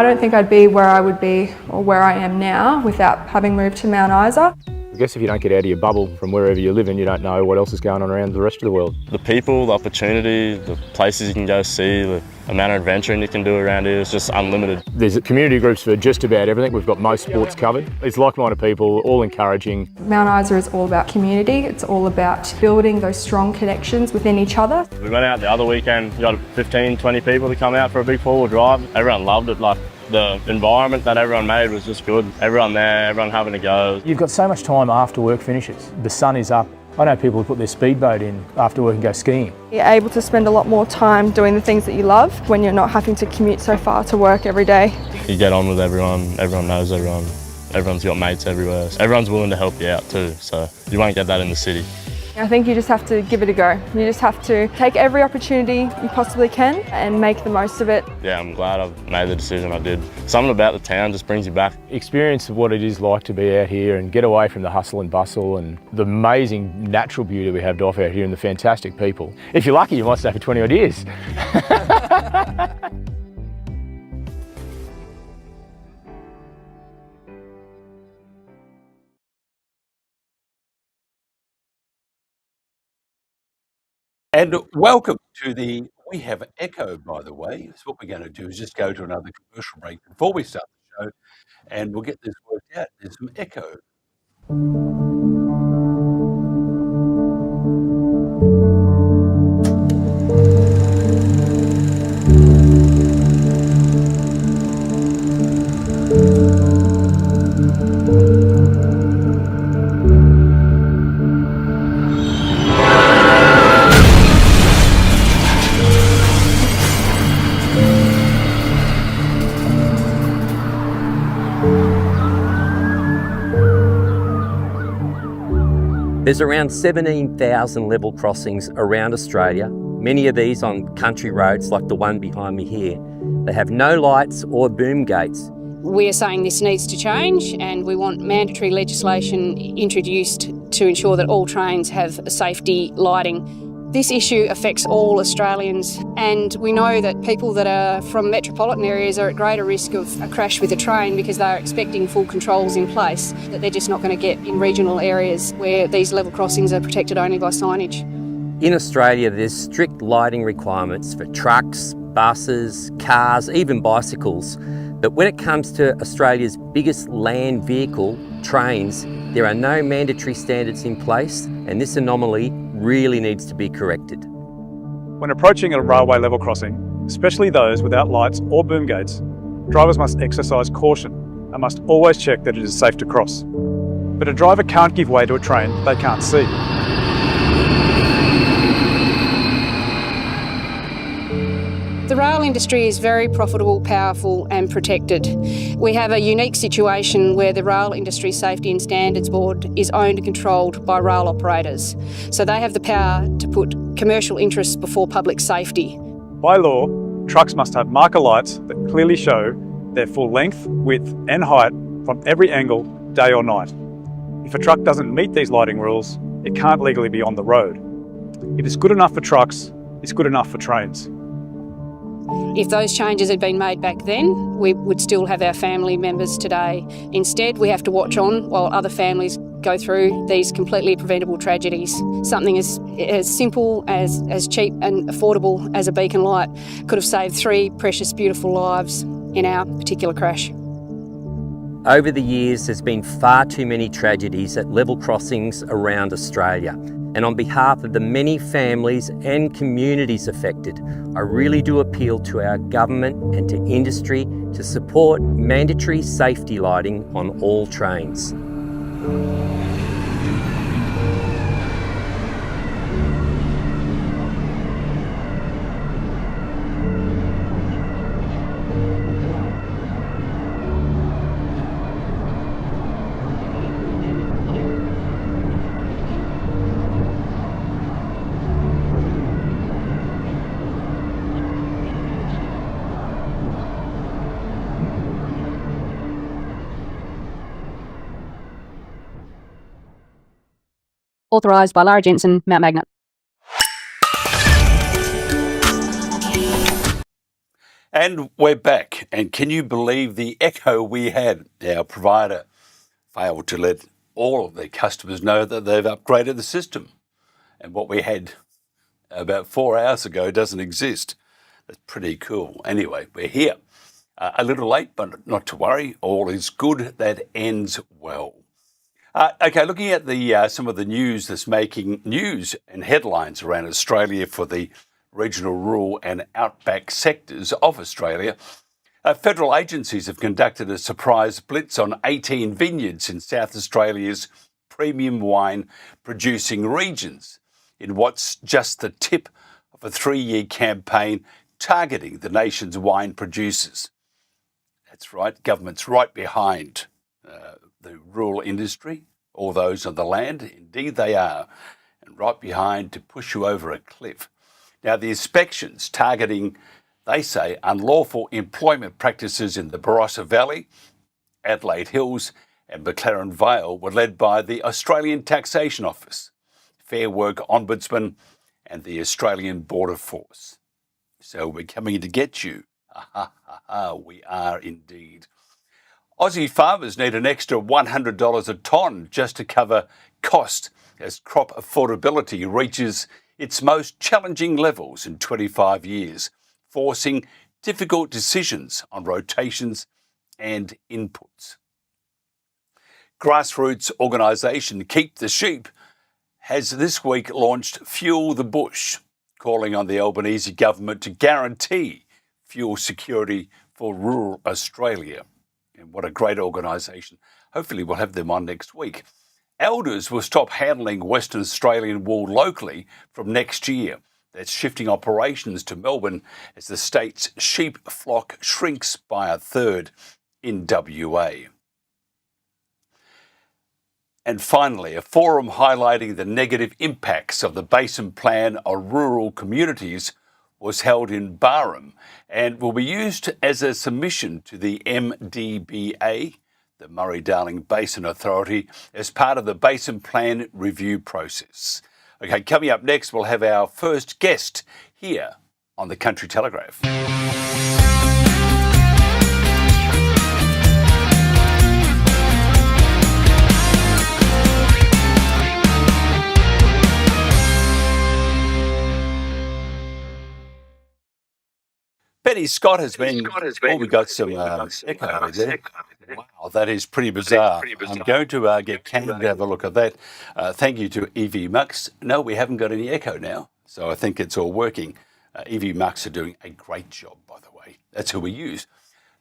I don't think I'd be where I would be or where I am now without having moved to Mount Isa. I guess if you don't get out of your bubble from wherever you live in, you don't know what else is going on around the rest of the world. The people, the opportunity, the places you can go see, the amount of adventuring you can do around here is just unlimited. There's community groups for just about everything. We've got most sports covered. It's like-minded people, all encouraging. Mount Isa is all about community. It's all about building those strong connections within each other. We went out the other weekend, we got 15, 20 people to come out for a big four-wheel drive. Everyone loved it. The environment that everyone made was just good. Everyone there, everyone having a go. You've got so much time after work finishes. The sun is up. I know people who put their speedboat in after work and go skiing. You're able to spend a lot more time doing the things that you love when you're not having to commute so far to work every day. You get on with everyone, everyone knows everyone, everyone's got mates everywhere. Everyone's willing to help you out too, so you won't get that in the city. I think you just have to give it a go. You just have to take every opportunity you possibly can and make the most of it. Yeah, I'm glad I've made the decision I did. Something about the town just brings you back. Experience of what it is like to be out here and get away from the hustle and bustle and the amazing natural beauty we have to offer out here and the fantastic people. If you're lucky, you might stay for 20 odd years. And welcome to the We Have Echo, by the way. So what we're going to do is just go to another commercial break before we start the show, and we'll get this worked out. There's some echo. There's around 17,000 level crossings around Australia, many of these on country roads like the one behind me here. They have no lights or boom gates. We're saying this needs to change and we want mandatory legislation introduced to ensure that all trains have safety lighting. This issue affects all Australians, and we know that people that are from metropolitan areas are at greater risk of a crash with a train because they're expecting full controls in place that they're just not going to get in regional areas where these level crossings are protected only by signage. In Australia, there's strict lighting requirements for trucks, buses, cars, even bicycles. But when it comes to Australia's biggest land vehicle, trains, there are no mandatory standards in place, and this anomaly really needs to be corrected. When approaching a railway level crossing, especially those without lights or boom gates, drivers must exercise caution and must always check that it is safe to cross. But a driver can't give way to a train they can't see. The rail industry is very profitable, powerful and protected. We have a unique situation where the Rail Industry Safety and Standards Board is owned and controlled by rail operators. So they have the power to put commercial interests before public safety. By law, trucks must have marker lights that clearly show their full length, width and height from every angle, day or night. If a truck doesn't meet these lighting rules, it can't legally be on the road. If it's good enough for trucks, it's good enough for trains. If those changes had been made back then, we would still have our family members today. Instead, we have to watch on while other families go through these completely preventable tragedies. Something as simple, as cheap and affordable as a beacon light could have saved 3 precious, beautiful lives in our particular crash. Over the years, there's been far too many tragedies at level crossings around Australia. And on behalf of the many families and communities affected, I really do appeal to our government and to industry to support mandatory safety lighting on all trains. Authorised by Lara Jensen, Mount Magnet. And we're back. And can you believe the echo we had? Our provider failed to let all of their customers know that they've upgraded the system. And what we had about 4 hours ago doesn't exist. That's pretty cool. Anyway, we're here. A little late, but not to worry. All is good that ends well. Okay, looking at the some of the news that's making news and headlines around Australia for the regional, rural and outback sectors of Australia. Federal agencies have conducted a surprise blitz on 18 vineyards in South Australia's premium wine producing regions in what's just the tip of a 3-year campaign targeting the nation's wine producers. That's right, government's right behind the rural industry, all those on the land. Indeed they are, and right behind to push you over a cliff. Now, the inspections targeting, they say, unlawful employment practices in the Barossa Valley, Adelaide Hills and McLaren Vale were led by the Australian Taxation Office, Fair Work Ombudsman and the Australian Border Force. So we're coming to get you. We are indeed. Aussie farmers need an extra $100 a tonne just to cover cost as crop affordability reaches its most challenging levels in 25 years, forcing difficult decisions on rotations and inputs. Grassroots organisation Keep the Sheep has this week launched Fuel the Bush, calling on the Albanese government to guarantee fuel security for rural Australia. And what a great organisation. Hopefully we'll have them on next week. Elders will stop handling Western Australian wool locally from next year. That's shifting operations to Melbourne as the state's sheep flock shrinks by a third in WA. And finally, a forum highlighting the negative impacts of the Basin Plan on rural communities was held in Barham and will be used as a submission to the MDBA, the Murray-Darling Basin Authority, as part of the Basin Plan review process. Okay, coming up next, we'll have our first guest here on the Country Telegraph. Pennie Scott has been. Oh, we got some echo there. Wow, that is pretty bizarre. I'm going to get Canada to have a look at that. Thank you to EV Mux. No, we haven't got any echo now, so I think it's all working. EV Mux are doing a great job, by the way. That's who we use.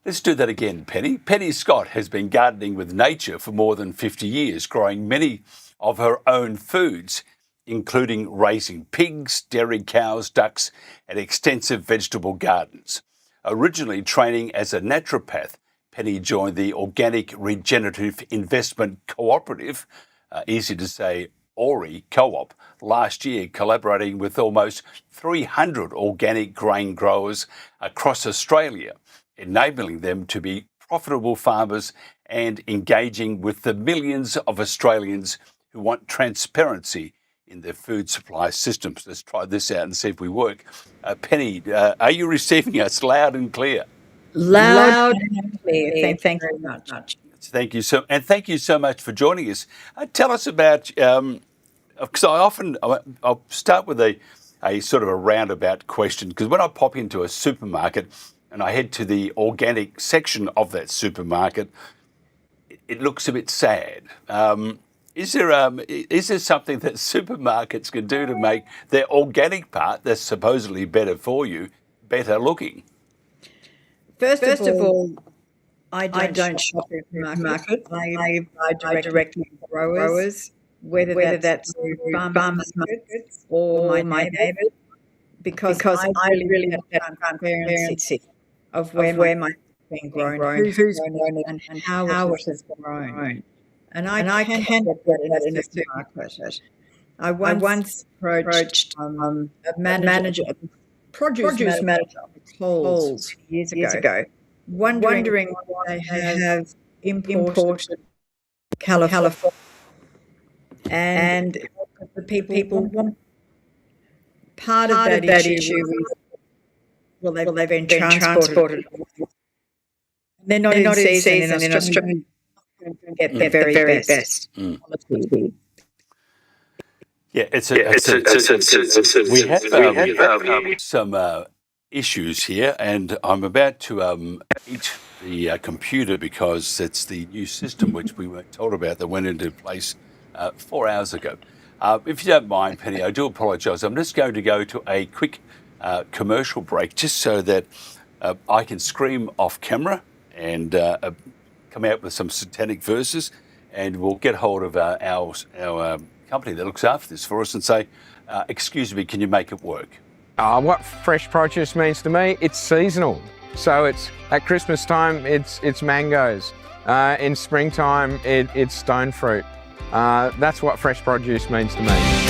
Let's do that again, Pennie. Pennie Scott has been gardening with nature for more than 50 years, growing many of her own foods, including raising pigs, dairy cows, ducks, and extensive vegetable gardens. Originally training as a naturopath, Pennie joined the Organic Regenerative Investment Cooperative, easy to say ORI CO-op, last year, collaborating with almost 300 organic grain growers across Australia, enabling them to be profitable farmers and engaging with the millions of Australians who want transparency in their food supply systems. Let's try this out and see if we work. Pennie, are you receiving us loud and clear? Loud and clear. Thank you very much. Thank you thank you so much for joining us. Tell us about, because I'll start with a sort of a roundabout question, because when I pop into a supermarket and I head to the organic section of that supermarket, it looks a bit sad. Is there something that supermarkets can do to make their organic part, that's supposedly better for you, better looking? First of all, I don't shop at the market. I buy directly from growers, whether that's through farmers markets or my neighbours, because I really have that transparency of where my food is being grown, who's grown it, and how it is grown. And I can get that in a supermarket. I once approached a produce manager at Coles years ago, wondering why they have imported California, and the people want part of that issue is Well, they've been transported. They're not in season in Australia. Get the very best. Yeah, we have some issues here, and I'm about to eat the computer because it's the new system which we weren't told about that went into place 4 hours ago. If you don't mind, Penny, I do apologise. I'm just going to go to a quick commercial break just so that I can scream off camera and come out with some satanic verses, and we'll get hold of our company that looks after this for us and say, excuse me, can you make it work? What fresh produce means to me, it's seasonal. So it's at Christmas time, it's mangoes. In springtime, it's stone fruit. That's what fresh produce means to me.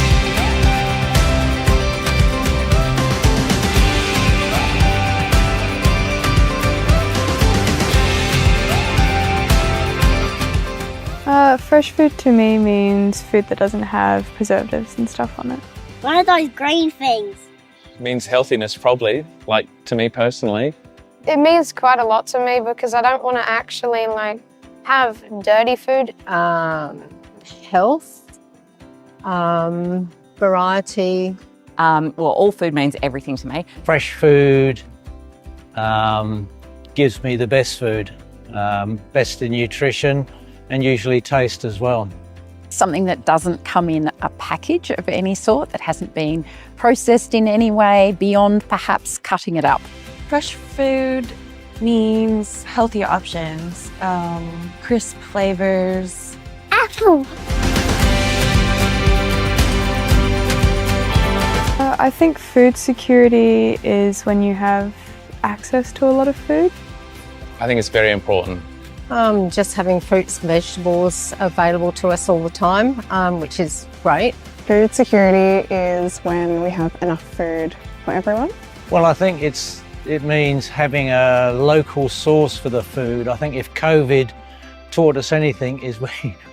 Fresh food to me means food that doesn't have preservatives and stuff on it. What are those green things? It means healthiness, probably, like to me personally. It means quite a lot to me because I don't want to actually have dirty food. Health, variety. Well, all food means everything to me. Fresh food gives me the best food, best in nutrition and usually taste as well. Something that doesn't come in a package of any sort, that hasn't been processed in any way beyond perhaps cutting it up. Fresh food means healthier options, crisp flavors. Apple! I think food security is when you have access to a lot of food. I think it's very important. Just having fruits and vegetables available to us all the time, which is great. Food security is when we have enough food for everyone. Well, I think it means having a local source for the food. I think if COVID taught us anything is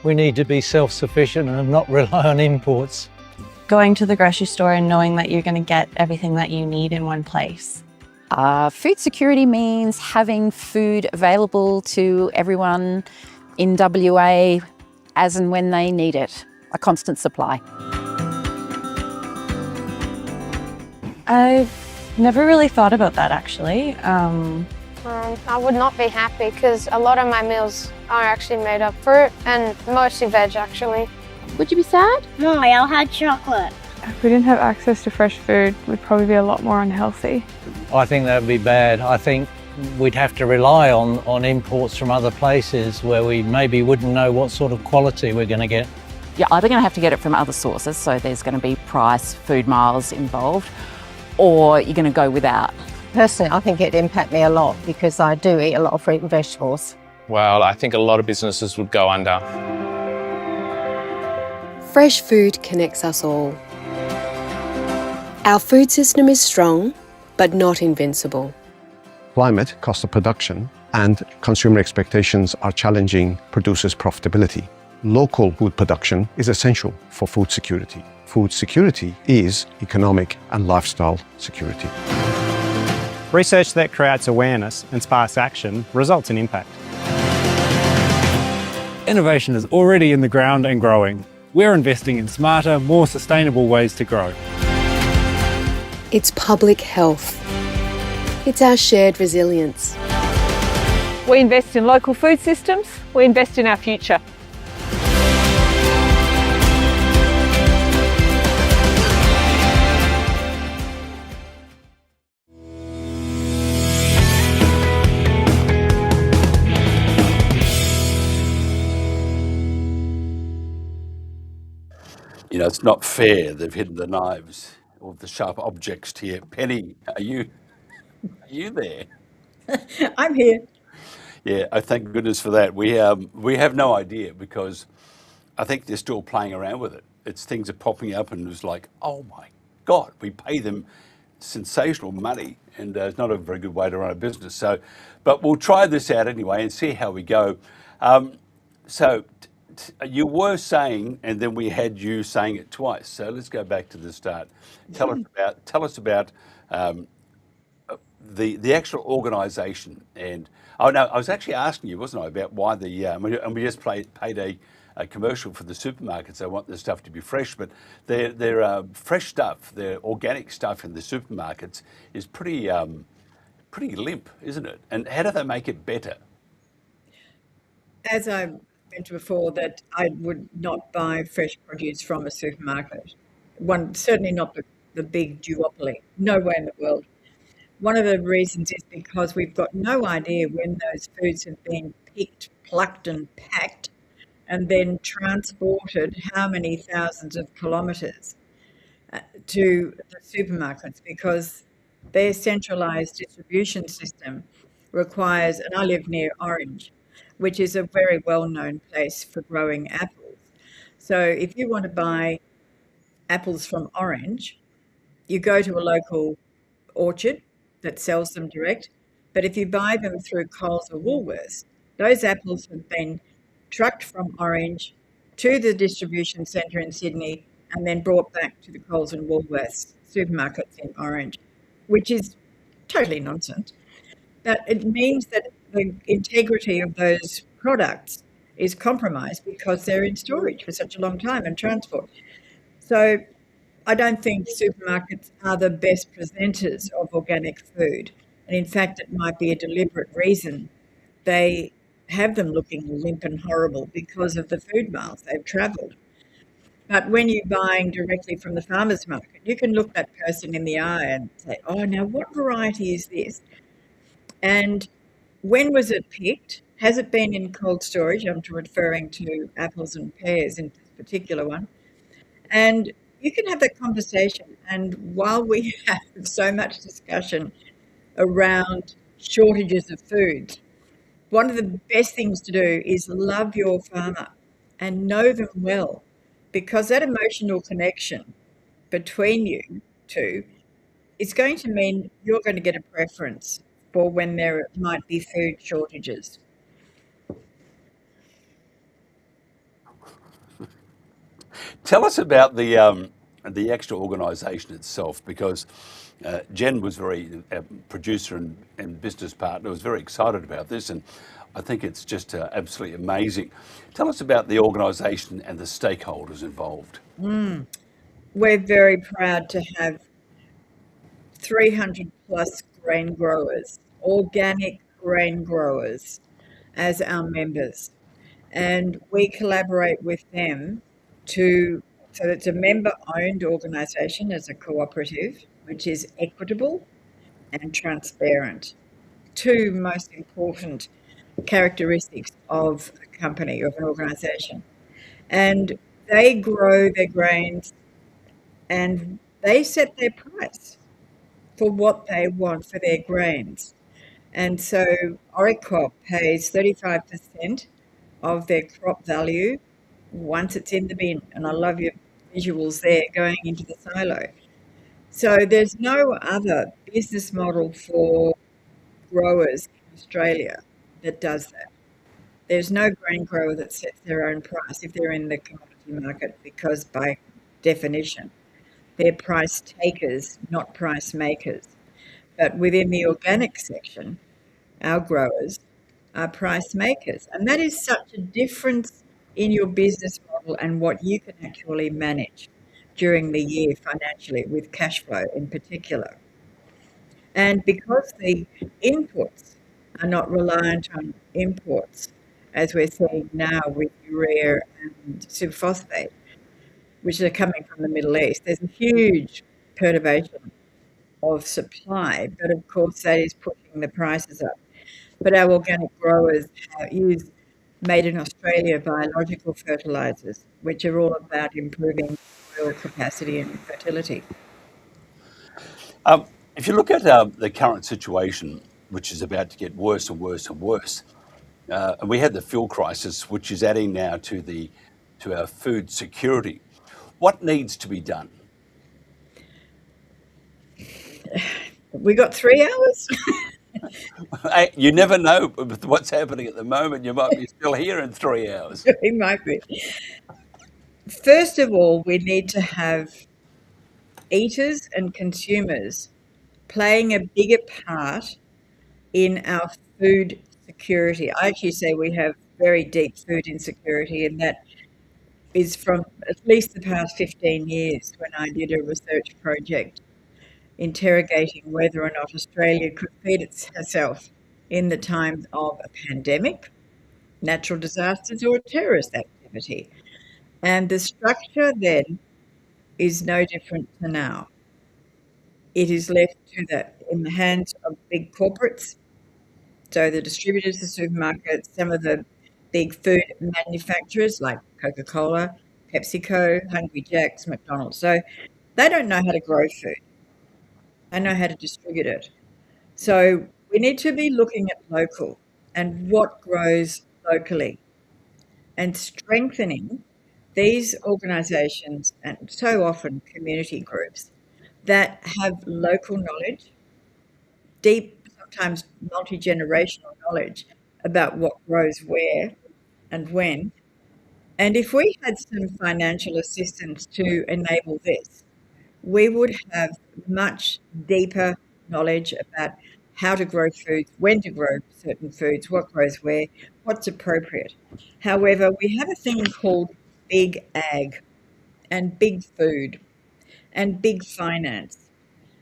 we need to be self-sufficient and not rely on imports. Going to the grocery store and knowing that you're going to get everything that you need in one place. Food security means having food available to everyone in WA as and when they need it, a constant supply. I've never really thought about that actually. I would not be happy because a lot of my meals are actually made of fruit and mostly veg actually. Would you be sad? No, I'll have chocolate. If we didn't have access to fresh food, we'd probably be a lot more unhealthy. I think that would be bad. I think we'd have to rely on imports from other places where we maybe wouldn't know what sort of quality we're going to get. You're either going to have to get it from other sources, so there's going to be price, food miles involved, or you're going to go without. Personally, I think it'd impact me a lot because I do eat a lot of fruit and vegetables. Well, I think a lot of businesses would go under. Fresh food connects us all. Our food system is strong, but not invincible. Climate, cost of production, and consumer expectations are challenging producers' profitability. Local food production is essential for food security. Food security is economic and lifestyle security. Research that creates awareness and sparks action results in impact. Innovation is already in the ground and growing. We're investing in smarter, more sustainable ways to grow. It's public health. It's our shared resilience. We invest in local food systems, we invest in our future. You know, it's not fair they've hidden the knives or the sharp objects here. Penny, are you there? I'm here. Yeah, I thank goodness for that. We have no idea because I think they're still playing around with it. Things are popping up and it's like, oh my God, we pay them sensational money and it's not a very good way to run a business. So, but we'll try this out anyway and see how we go. You were saying, and then we had you saying it twice. So let's go back to the start. Tell us about the actual organisation. And oh no, I was actually asking you, wasn't I, about why and we just paid a commercial for the supermarkets. They want the stuff to be fresh, but their fresh stuff, their organic stuff in the supermarkets is pretty limp, isn't it? And how do they make it better? As I mentioned before, that I would not buy fresh produce from a supermarket. Certainly not the big duopoly. No way in the world. One of the reasons is because we've got no idea when those foods have been picked, plucked and packed and then transported how many thousands of kilometres to the supermarkets, because their centralised distribution system requires, and I live near Orange, which is a very well-known place for growing apples. So if you want to buy apples from Orange, you go to a local orchard that sells them direct. But if you buy them through Coles or Woolworths, those apples have been trucked from Orange to the distribution centre in Sydney and then brought back to the Coles and Woolworths supermarkets in Orange, which is totally nonsense. But it means that the integrity of those products is compromised because they're in storage for such a long time and transport. So I don't think supermarkets are the best presenters of organic food. And in fact, it might be a deliberate reason they have them looking limp and horrible because of the food miles they've travelled. But when you're buying directly from the farmer's market, you can look that person in the eye and say, oh, now what variety is this? And when was it picked? Has it been in cold storage? I'm referring to apples and pears in this particular one. And you can have that conversation. And while we have so much discussion around shortages of food, one of the best things to do is love your farmer and know them well, because that emotional connection between you two is going to mean you're going to get a preference for when there might be food shortages. Tell us about the actual organisation itself, because Jen was a producer and business partner, was very excited about this, and I think it's just absolutely amazing. Tell us about the organisation and the stakeholders involved. We're very proud to have 300 plus grain growers, organic grain growers, as our members. And we collaborate with them so it's a member-owned organisation as a cooperative, which is equitable and transparent. Two most important characteristics of a company, of an organisation. And they grow their grains and they set their price for what they want for their grains. And so ORI CO pays 35% of their crop value once it's in the bin. And I love your visuals there going into the silo. So there's no other business model for growers in Australia that does that. There's no grain grower that sets their own price if they're in the commodity market, because by definition, they're price takers, not price makers. But within the organic section, our growers are price makers. And that is such a difference in your business model and what you can actually manage during the year financially, with cash flow in particular. And because the inputs are not reliant on imports, as we're seeing now with urea and superphosphate, which are coming from the Middle East, there's a huge perturbation of supply, but of course that is pushing the prices up. But our organic growers use made in Australia biological fertilisers, which are all about improving soil capacity and fertility. If you look at the current situation, which is about to get worse and worse and worse, and we had the fuel crisis, which is adding now to our food security, what needs to be done? We got 3 hours? You never know with what's happening at the moment. You might be still here in 3 hours. We might be. First of all, we need to have eaters and consumers playing a bigger part in our food security. I actually say we have very deep food insecurity, and that is from at least the past 15 years when I did a research project interrogating whether or not Australia could feed herself in the time of a pandemic, natural disasters, or a terrorist activity. And the structure then is no different to now. It is left in the hands of big corporates, so the distributors, the supermarkets, some of the big food manufacturers like Coca-Cola, PepsiCo, Hungry Jack's, McDonald's. So they don't know how to grow food. They know how to distribute it. So we need to be looking at local and what grows locally and strengthening these organisations, and so often community groups, that have local knowledge, deep, sometimes multi-generational knowledge about what grows where and when. And if we had some financial assistance to enable this, we would have much deeper knowledge about how to grow foods, when to grow certain foods, what grows where, what's appropriate. However, we have a thing called big ag and big food and big finance.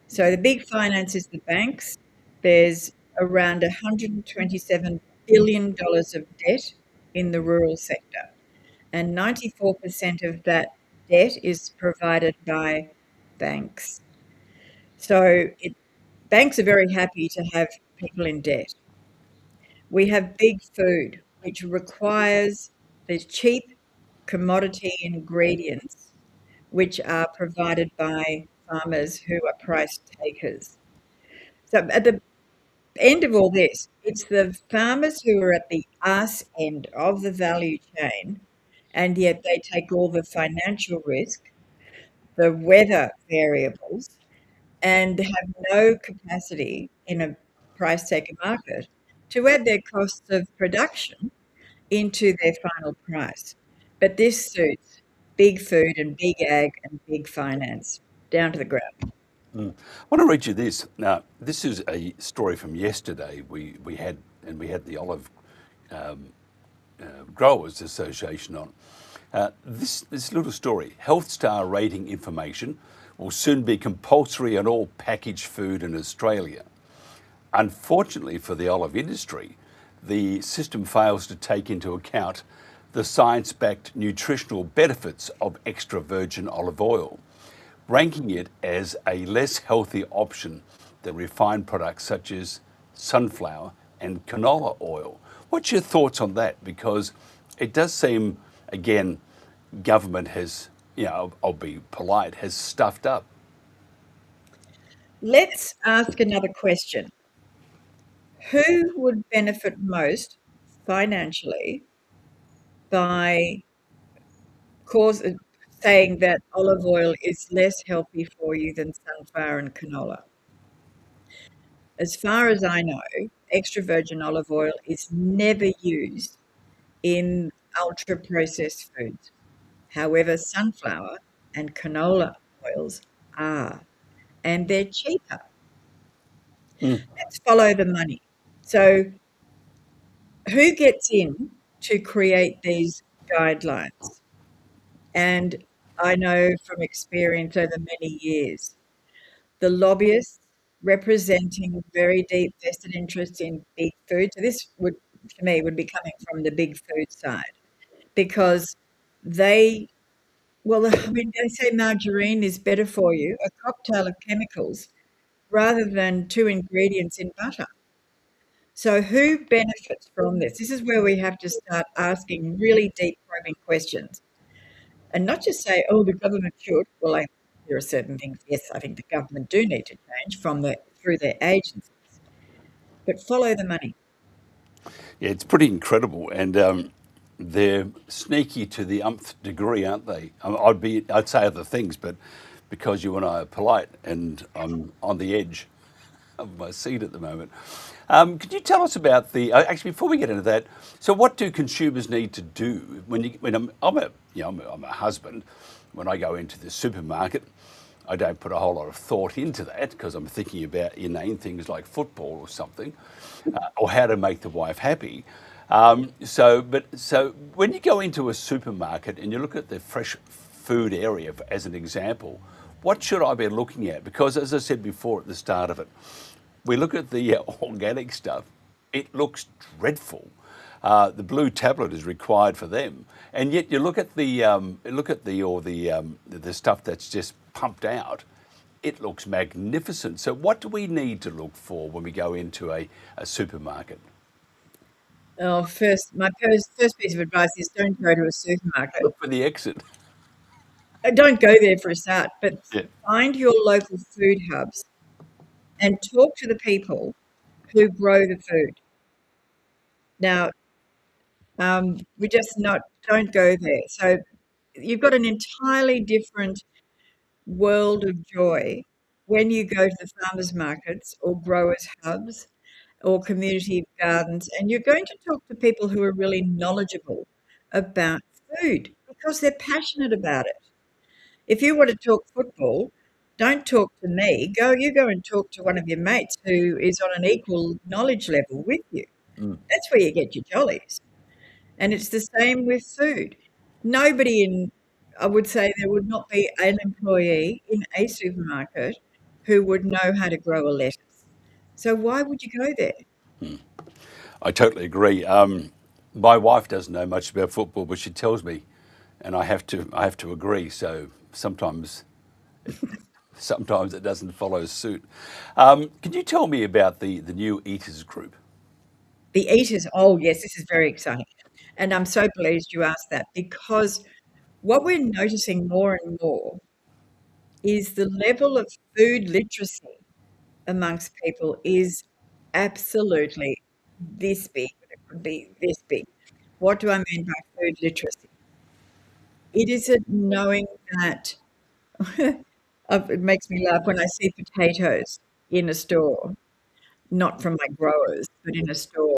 So the big finance is the banks. There's around $127 billion of debt in the rural sector, and 94% of that debt is provided by banks. So banks are very happy to have people in debt. We have big food, which requires the cheap commodity ingredients, which are provided by farmers who are price takers. So at the end of all this, it's the farmers who are at the arse end of the value chain, and yet they take all the financial risk, the weather variables, and have no capacity in a price taker market to add their costs of production into their final price. But this suits big food and big ag and big finance down to the ground. I want to read you this. Now, this is a story from yesterday. We had the Olive Growers Association on. This little story: Health Star rating information will soon be compulsory on all packaged food in Australia. Unfortunately for the olive industry, the system fails to take into account the science-backed nutritional benefits of extra virgin olive oil, ranking it as a less healthy option than refined products such as sunflower and canola oil. What's your thoughts on that? Because it does seem, again, government has, I'll be polite, has stuffed up. Let's ask another question. Who would benefit most financially by saying that olive oil is less healthy for you than sunflower and canola? As far as I know, extra virgin olive oil is never used in ultra-processed foods. However, sunflower and canola oils are, and they're cheaper. Let's follow the money. So who gets in to create these guidelines? And I know from experience over many years, the lobbyists representing very deep vested interest in big food. So this would, to me, would be coming from the big food side, because they say margarine is better for you, a cocktail of chemicals, rather than 2 ingredients in butter. So who benefits from this? This is where we have to start asking really deep probing questions, and not just say, oh, the government should. Well, there are certain things, yes, I think the government do need to change through their agencies, but follow the money. Yeah, it's pretty incredible, and they're sneaky to the umpth degree, aren't they? I'd say other things, but because you and I are polite, and I'm on the edge of my seat at the moment. Could you tell us about actually, before we get into that, so what do consumers need to do when I'm a husband? When I go into the supermarket, I don't put a whole lot of thought into that because I'm thinking about inane things like football or something, or how to make the wife happy. So when you go into a supermarket and you look at the fresh food area as an example, what should I be looking at? Because as I said before at the start of it, we look at the organic stuff, it looks dreadful. The blue tablet is required for them, and yet you look at the stuff that's just pumped out. It looks magnificent. So what do we need to look for when we go into a supermarket? Oh, my first piece of advice is don't go to a supermarket. Look for the exit. Don't go there for a start, but Yeah. find your local food hubs and talk to the people who grow the food. Now, we just don't go there. So you've got an entirely different world of joy when you go to the farmers markets or growers hubs or community gardens, and you're going to talk to people who are really knowledgeable about food because they're passionate about it. If you want to talk football, don't talk to me. You go and talk to one of your mates who is on an equal knowledge level with you. That's where you get your jollies. And it's the same with food. I would say there would not be an employee in a supermarket who would know how to grow a lettuce. So why would you go there? I totally agree. My wife doesn't know much about football, but she tells me, and I have to agree. So sometimes it doesn't follow suit. Can you tell me about the new Eaters group? The Eaters, oh yes, this is very exciting. And I'm so pleased you asked that, because what we're noticing more and more is the level of food literacy amongst people is absolutely this big. It could be this big. What do I mean by food literacy? It is a knowing that it makes me laugh when I see potatoes in a store, not from my growers, but in a store.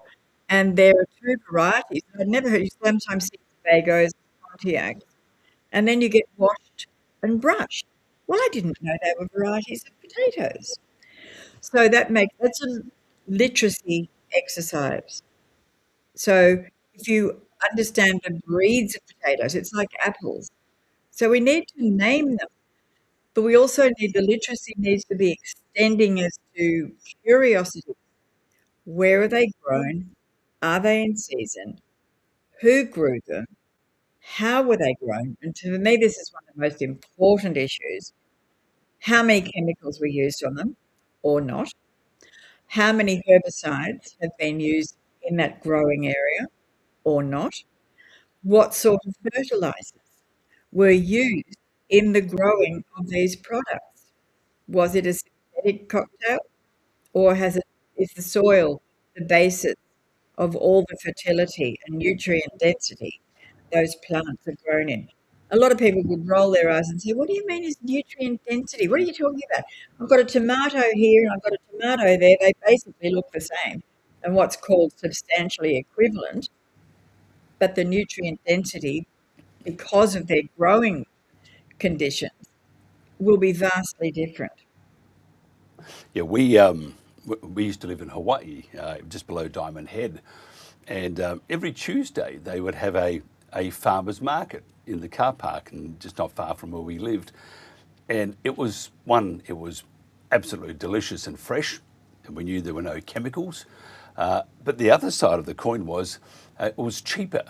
And there are two varieties. I'd never heard. You sometimes see Bagos, Pontiacs, and then you get washed and brushed. Well, I didn't know they were varieties of potatoes. So that's a literacy exercise. So if you understand the breeds of potatoes, it's like apples. So we need to name them, but we also need the literacy needs to be extending as to curiosity. Where are they grown? Are they in season? Who grew them? How were they grown? And to me, this is one of the most important issues. How many chemicals were used on them or not? How many herbicides have been used in that growing area or not? What sort of fertilizers were used in the growing of these products? Was it a synthetic cocktail, or is the soil the basis of all the fertility and nutrient density those plants are grown in? A lot of people would roll their eyes and say, what do you mean is nutrient density? What are you talking about? I've got a tomato here and I've got a tomato there. They basically look the same and what's called substantially equivalent. But the nutrient density, because of their growing conditions, will be vastly different. Yeah, we used to live in Hawaii, just below Diamond Head, and every Tuesday they would have a farmers market in the car park, and just not far from where we lived. And it was absolutely delicious and fresh, and we knew there were no chemicals. But the other side of the coin was it was cheaper.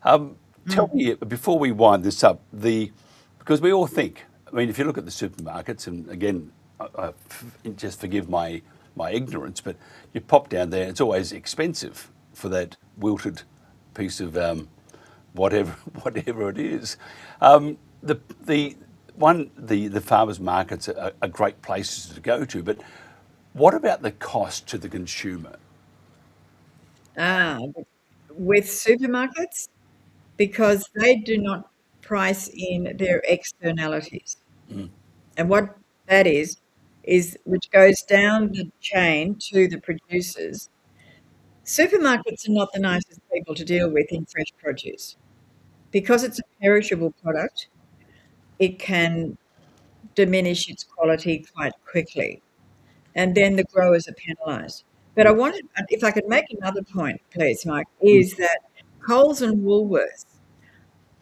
Tell me, before we wind this up, because we all think, I mean, if you look at the supermarkets, and again, just forgive my ignorance, but you pop down there, it's always expensive for that wilted piece of whatever it is. The farmers markets are great places to go to, but what about the cost to the consumer? With supermarkets, because they do not price in their externalities. And what that is which goes down the chain to the producers. Supermarkets are not the nicest people to deal with in fresh produce. Because it's a perishable product, it can diminish its quality quite quickly. And then the growers are penalised. But I wanted, if I could make another point, please, Mike, is that Coles and Woolworths,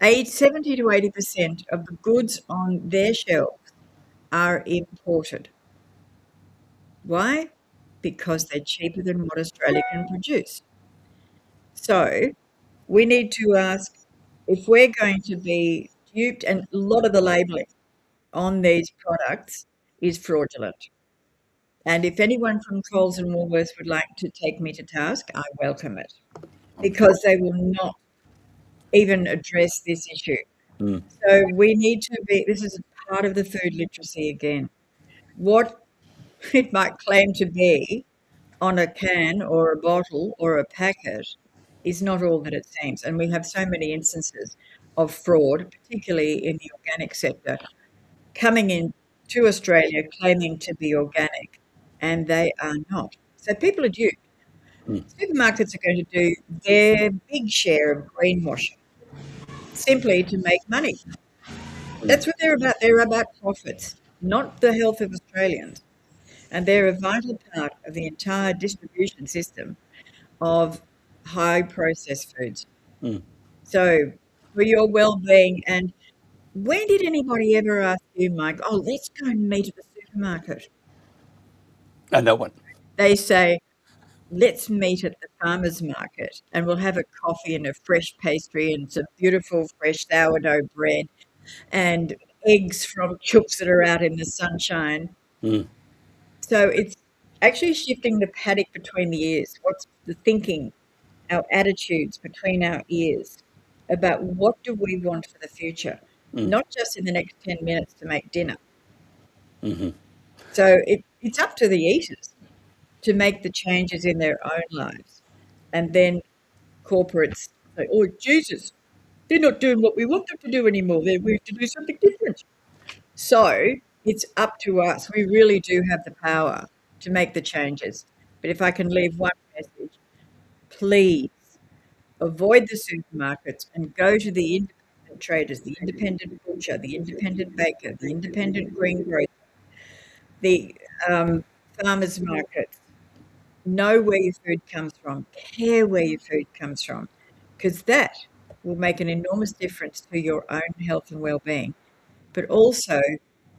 70 to 80% of the goods on their shelves are imported. Why? Because they're cheaper than what Australia can produce. So we need to ask if we're going to be duped, and a lot of the labelling on these products is fraudulent. And if anyone from Coles and Woolworths would like to take me to task, I welcome it, because they will not even address this issue. So we need to be, this is a part of the food literacy again. What it might claim to be on a can or a bottle or a packet is not all that it seems. And we have so many instances of fraud, particularly in the organic sector, coming in to Australia claiming to be organic, and they are not. So people are duped. Supermarkets are going to do their big share of greenwashing simply to make money. That's what they're about. They're about profits, not the health of Australians. And they're a vital part of the entire distribution system of high processed foods. So for your well-being, and when did anybody ever ask you, Mike, oh, let's go and meet at the supermarket? No one. They say, let's meet at the farmer's market and we'll have a coffee and a fresh pastry and some beautiful fresh sourdough bread and eggs from chooks that are out in the sunshine. So it's actually shifting the paddock between the ears. What's the thinking, our attitudes between our ears about what do we want for the future, not just in the next 10 minutes to make dinner. So it's up to the eaters to make the changes in their own lives. And then corporates say, oh, Jesus, they're not doing what we want them to do anymore. We have to do something different. So it's up to us. We really do have the power to make the changes. But if I can leave one message, please avoid the supermarkets and go to the independent traders, the independent butcher, the independent baker, the independent greengrocer, the farmers markets. Know where your food comes from, care where your food comes from, because that will make an enormous difference to your own health and well-being, but also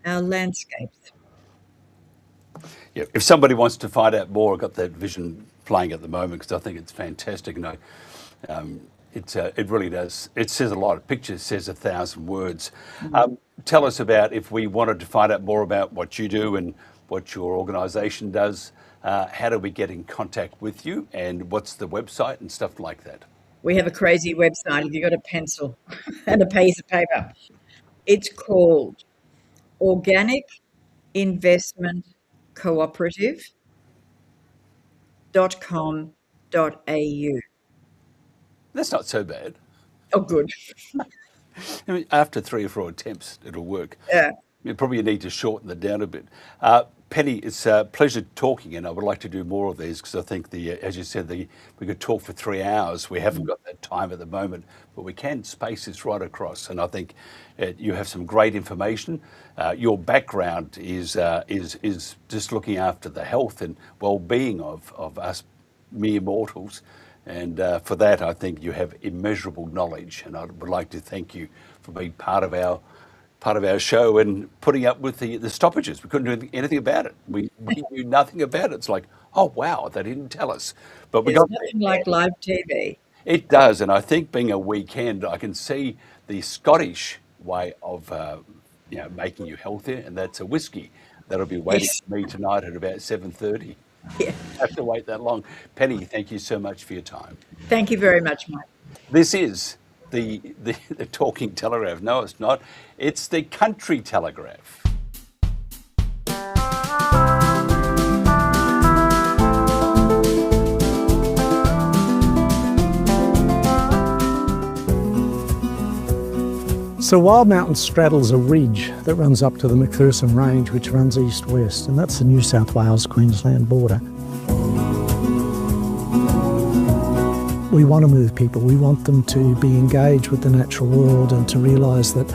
our landscapes. Yeah, if somebody wants to find out more, I've got that vision playing at the moment because I think it's fantastic. It really does. It says a lot. A picture says 1,000 words. Tell us about, if we wanted to find out more about what you do and what your organisation does, how do we get in contact with you, and what's the website and stuff like that? We have a crazy website. If you've got a pencil and a piece of paper, it's called Organic Investment Cooperative.com.au. That's not so bad. Oh, good. I mean, after 3 or 4 attempts, it'll work. Yeah. You probably need to shorten it down a bit. Penny, it's a pleasure talking, and I would like to do more of these because I think, as you said, we could talk for 3 hours. We haven't got that time at the moment, but we can space this right across. And I think you have some great information. Your background is just looking after the health and well-being of us mere mortals. And for that, I think you have immeasurable knowledge. And I would like to thank you for being part of our show and putting up with the stoppages. We couldn't do anything about it. We knew nothing about it. It's like, oh, wow, they didn't tell us. But we got nothing like live TV. It does. And I think being a weekend, I can see the Scottish way of making you healthier, and that's a whiskey. That'll be waiting for me tonight at about 7:30. Yeah. Have to wait that long. Penny, thank you so much for your time. Thank you very much, Mike. This is the Talking Telegraph. No, it's not. It's the Country Telegraph. So Wild Mountain straddles a ridge that runs up to the McPherson Range, which runs east-west, and that's the New South Wales-Queensland border. We want to move people. We want them to be engaged with the natural world and to realise that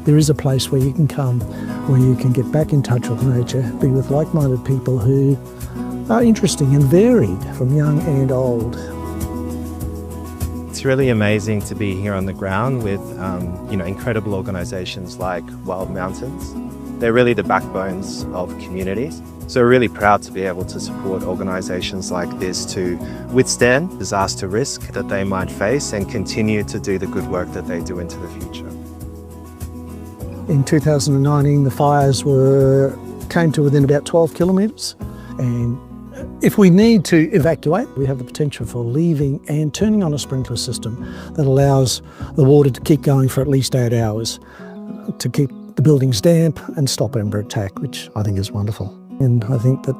there is a place where you can come, where you can get back in touch with nature, be with like-minded people who are interesting and varied, from young and old. It's really amazing to be here on the ground with incredible organisations like Wild Mountains. They're really the backbones of communities. So we're really proud to be able to support organisations like this to withstand disaster risk that they might face and continue to do the good work that they do into the future. In 2019, the fires came to within about 12 kilometres, and if we need to evacuate, we have the potential for leaving and turning on a sprinkler system that allows the water to keep going for at least 8 hours to keep the buildings damp and stop ember attack, which I think is wonderful. And I think that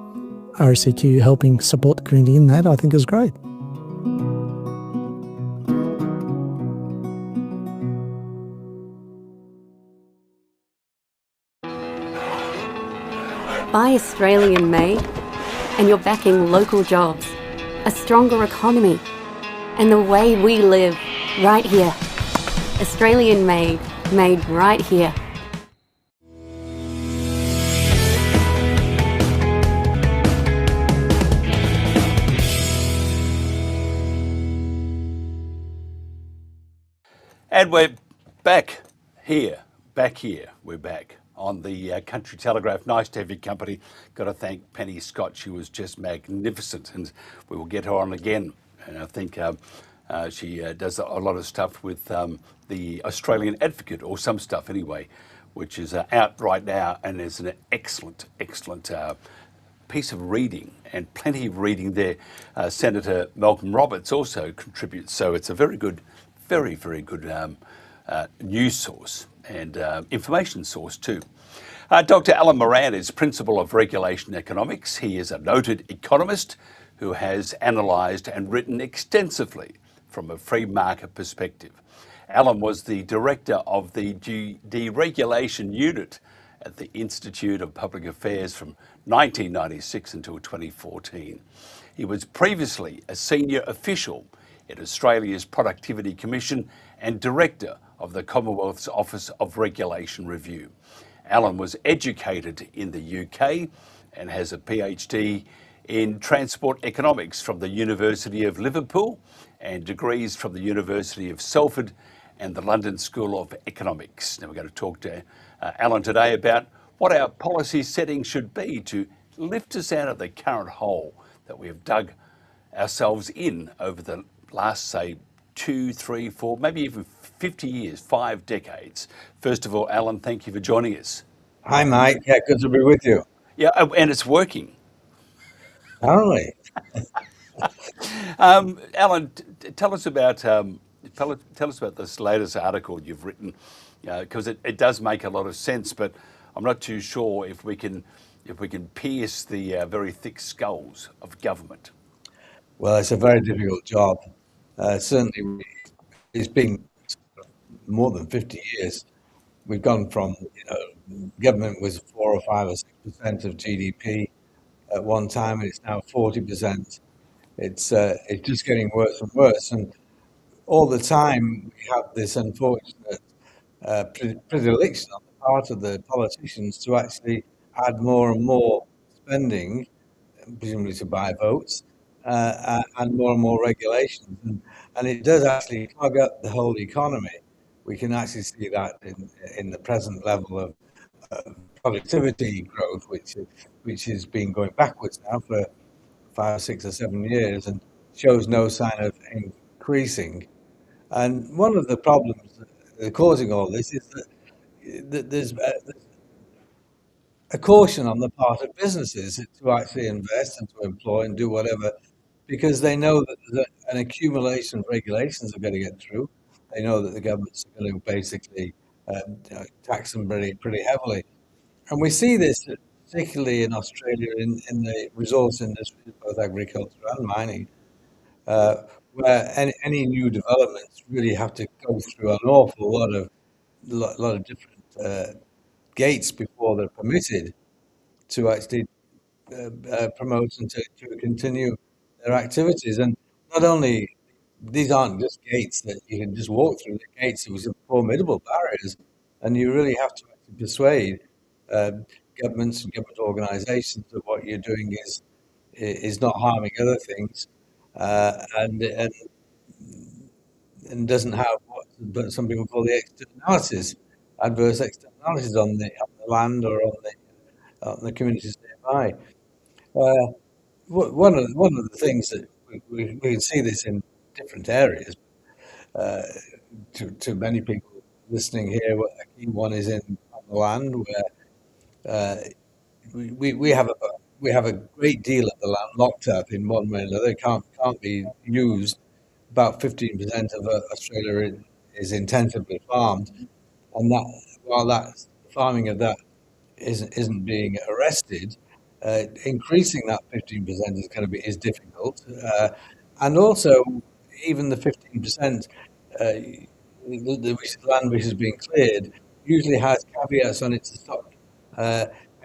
RICQ helping support the community in that, I think is great. Buy Australian made and you're backing local jobs, a stronger economy, and the way we live right here. Australian made, made right here. And we're back here. We're back on the Country Telegraph. Nice to have your company. Got to thank Pennie Scott. She was just magnificent, and we will get her on again. And I think she does a lot of stuff with the Australian Advocate, or some stuff anyway, which is out right now, and is an excellent piece of reading, and plenty of reading there. Senator Malcolm Roberts also contributes, so it's a very good, very good news source and information source too. Dr. Alan Moran is Principal of Regulation Economics. He is a noted economist who has analysed and written extensively from a free market perspective. Alan was the Director of the Deregulation Unit at the Institute of Public Affairs from 1996 until 2014. He was previously a senior official in Australia's Productivity Commission and Director of the Commonwealth's Office of Regulation Review. Alan was educated in the UK and has a PhD in Transport Economics from the University of Liverpool and degrees from the University of Salford and the London School of Economics. Now we're going to talk to Alan today about what our policy settings should be to lift us out of the current hole that we have dug ourselves in over the last, say, 2, 3, 4, maybe even 50 years, 5 decades. First of all, Alan, thank you for joining us. Hi, Mike. Yeah, good to be with you. Yeah, and it's working. Apparently. Alan, tell us about this latest article you've written, because it does make a lot of sense, but I'm not too sure if we can pierce the very thick skulls of government. Well, it's a very difficult job. Certainly, it's been more than 50 years. We've gone from, government was 4 or 5 or 6% of GDP at one time, and it's now 40%. It's just getting worse and worse, and all the time we have this unfortunate predilection on the part of the politicians to actually add more and more spending, presumably to buy votes, and more regulations, and it does actually clog up the whole economy. We can actually see that in the present level of productivity growth, which has been going backwards now for 5, 6 or 7 years and shows no sign of increasing. And one of the problems causing all this is that there's a caution on the part of businesses to actually invest and to employ and do whatever, because they know that there's an accumulation of regulations are going to get through. They know that the government's going to basically tax them pretty heavily. And we see this particularly in Australia in the resource industry, both agriculture and mining, where any new developments really have to go through an awful lot of different gates before they're permitted to actually promote and to continue their activities. And not only, these aren't just gates that you can just walk through, the gates with formidable barriers and you really have to persuade governments and government organisations that what you're doing is not harming other things, and doesn't have what some people call the externalities, adverse externalities on the land or on the communities nearby. One of the things that we can see this in different areas. To many people listening here, a key one is on the land, where we have a great deal of the land locked up in one way or another. It can't be used. About 15% of Australia is intensively farmed, and that while that farming of that isn't being arrested, increasing that 15% is difficult, and also even the 15%, the land which is being cleared usually has caveats on it to stop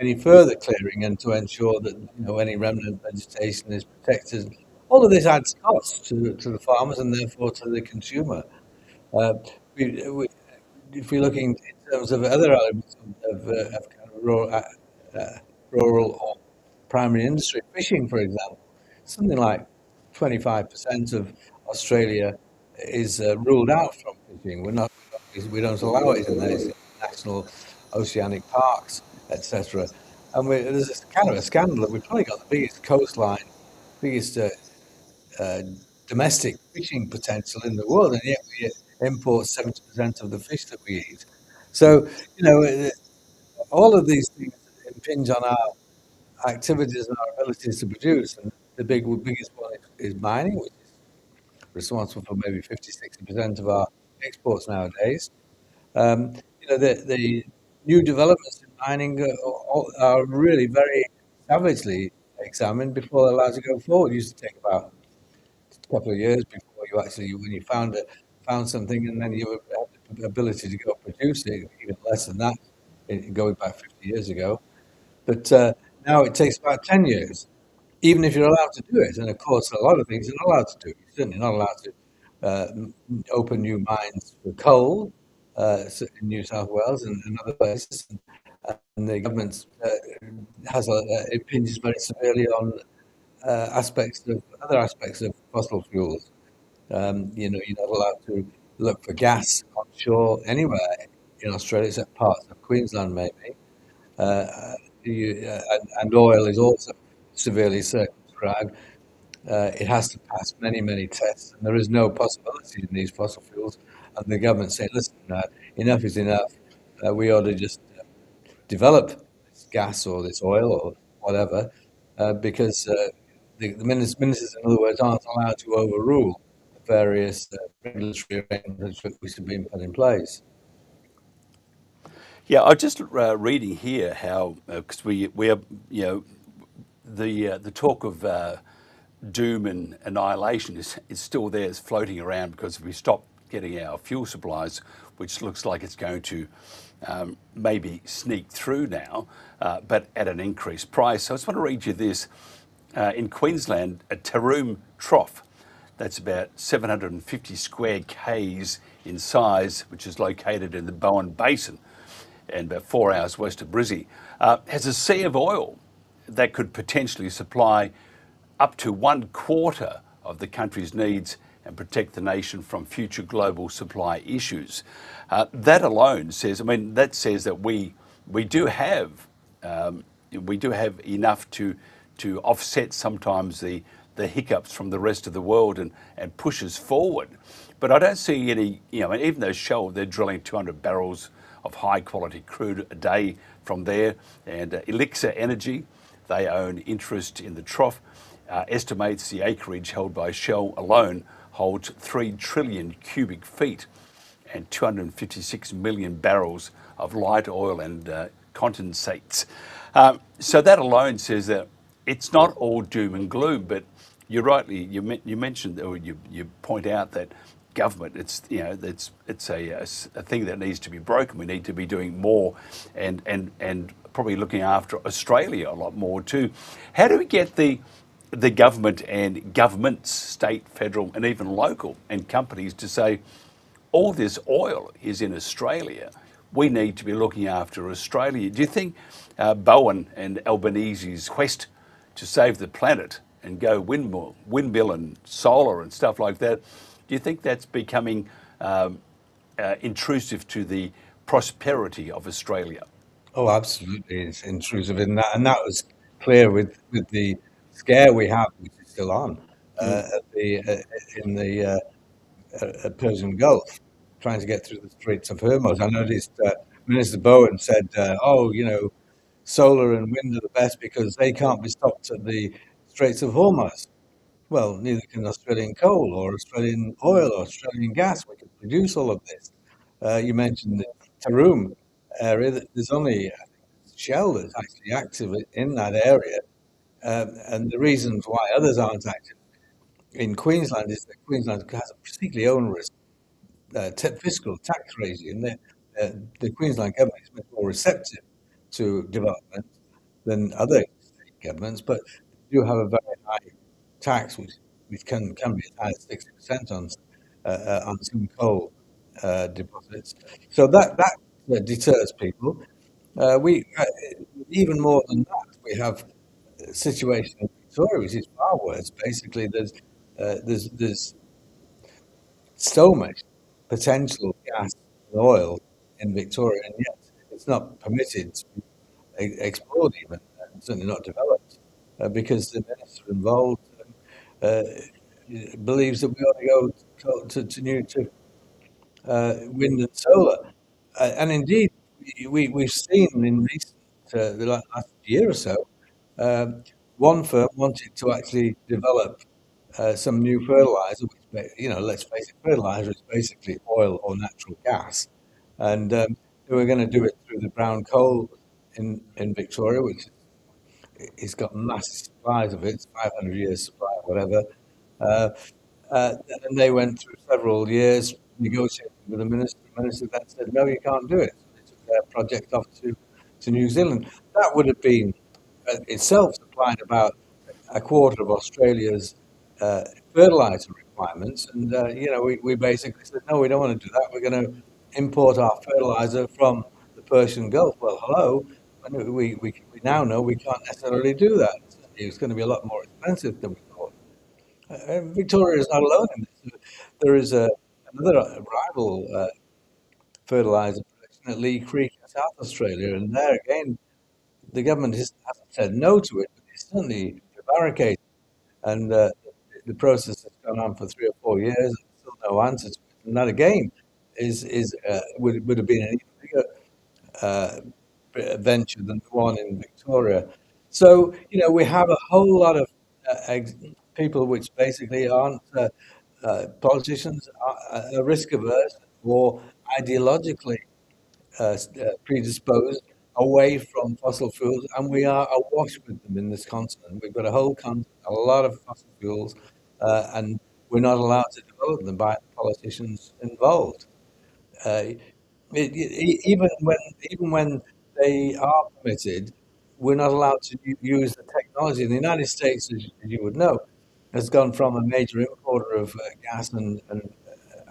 any further clearing and to ensure that any remnant vegetation is protected. All of this adds costs to the farmers and therefore to the consumer. If we're looking in terms of other elements of rural or primary industry, fishing, for example, something like 25% of Australia is ruled out from fishing. We don't allow it in those national oceanic parks, etc. And there's kind of a scandal that we've probably got the biggest coastline, biggest domestic fishing potential in the world, and yet we import 70% of the fish that we eat. So, all of these things impinge on our activities and our abilities to produce. And the biggest one is mining, which is responsible for maybe 50-60% of our exports nowadays. The new developments in mining are really very savagely examined before they're allowed to go forward. It used to take about a couple of years before when you found something, and then you had the ability to go produce it, even less than that, going back 50 years ago. But now it takes about 10 years, even if you're allowed to do it. And of course, a lot of things you're not allowed to do. You're certainly not allowed to open new mines for coal in New South Wales and other places. And the government impinges very severely on other aspects of fossil fuels. You're not allowed to look for gas onshore anywhere in Australia except parts of Queensland, maybe. And oil is also severely circumscribed. It has to pass many, many tests, and there is no possibility in these fossil fuels. And the government saying, listen, enough is enough. We ought to just develop this gas or this oil or whatever, because the ministers, in other words, aren't allowed to overrule the various regulatory arrangements which have been put in place. Yeah, I'm just reading here how, because we are, the talk of doom and annihilation is still there, it's floating around, because if we stop getting our fuel supplies, which looks like it's going to maybe sneak through now, but at an increased price. So I just want to read you this. In Queensland, a Taroom trough, that's about 750 square k's in size, which is located in the Bowen Basin and about 4 hours west of Brizzy, has a sea of oil that could potentially supply up to 1/4 of the country's needs and protect the nation from future global supply issues. That alone says, that says that we do have enough to offset sometimes the hiccups from the rest of the world and push us forward. But I don't see any, even though Shell, they're drilling 200 barrels of high quality crude a day from there, and Elixir Energy, they own interest in the trough, estimates the acreage held by Shell alone holds 3 trillion cubic feet and 256 million barrels of light oil and condensates. So that alone says that it's not all doom and gloom, but you mentioned, or you point out that government, it's a thing that needs to be broken. We need to be doing more and probably looking after Australia a lot more too. How do we get the government and governments, state, federal, and even local, and companies to say, all this oil is in Australia. we need to be looking after Australia. Do you think Bowen and Albanese's quest to save the planet and go windmill and solar and stuff like that, do you think that's becoming intrusive to the prosperity of Australia? Oh, absolutely, it's intrusive in that, and that was clear with the scare we have, which is still on in the Persian Gulf, trying to get through the Straits of Hormuz. I noticed Minister Bowen said, "Oh, you know, solar and wind are the best because they can't be stopped at the Straits of Hormuz." Well, neither can Australian coal or Australian oil or Australian gas. We can produce all of this. You mentioned the Taroom area. There's only Shell that's actually active in that area. And the reasons why others aren't active in Queensland is that Queensland has a particularly onerous fiscal tax regime. The Queensland government is much more receptive to development than other state governments, but they do have a very high tax, which can be as high as 60% on some coal deposits. So that deters people. We even more than that, we have a situation in Victoria which is far worse. Basically, there's so much potential gas and oil in Victoria, and yet it's not permitted to be explored even, certainly not developed, because the minister involved believes that we ought to go to wind and solar. And indeed, we've seen in recent, the last year or so, one firm wanted to actually develop some new fertilizer, which, let's face it, fertilizer is basically oil or natural gas. And they were going to do it through the brown coal in Victoria, which it's got massive supplies of it, 500 years supply, whatever. And they went through several years negotiating with the minister. The minister then said, no, you can't do it. So they took their project off to New Zealand. That would have been itself supplied about a quarter of Australia's fertilizer requirements. And, we basically said, no, we don't want to do that. We're going to import our fertilizer from the Persian Gulf. Well, hello. We now know we can't necessarily do that. It's going to be a lot more expensive than we thought. Victoria is not alone in this. There is another rival fertilizer production at Lee Creek in South Australia, and there again, the government hasn't said no to it, but it's certainly prevaricated. And the process has gone on for 3 or 4 years, and still no answer to it. And that again would have been an even bigger venture than the one in Victoria. So, we have a whole lot of people which basically aren't politicians, are risk averse or ideologically predisposed away from fossil fuels, and we are awash with them in this continent. We've got a whole continent, a lot of fossil fuels, and we're not allowed to develop them by the politicians involved. Even when they are permitted, we're not allowed to use the technology. The United States, as you would know, has gone from a major importer of gas and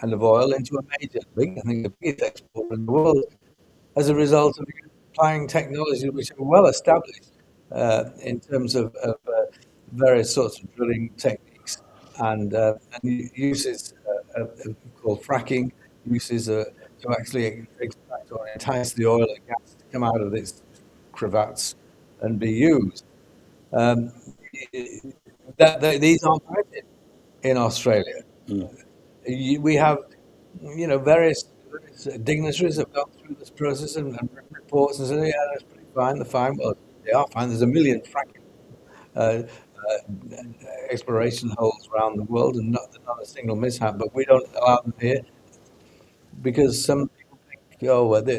of oil into I think the biggest exporter in the world, as a result of applying technology which are well established in terms of various sorts of drilling techniques and uses called fracking, uses to actually extract or entice the oil and gas to come out of its cravats and be used. These aren't permitted in Australia. We have, various dignitaries have gone through this process and written reports and said, yeah, that's pretty fine. They're fine. Well, they are fine. There's a million fracking exploration holes around the world, and not a single mishap. But we don't allow them here because some people think,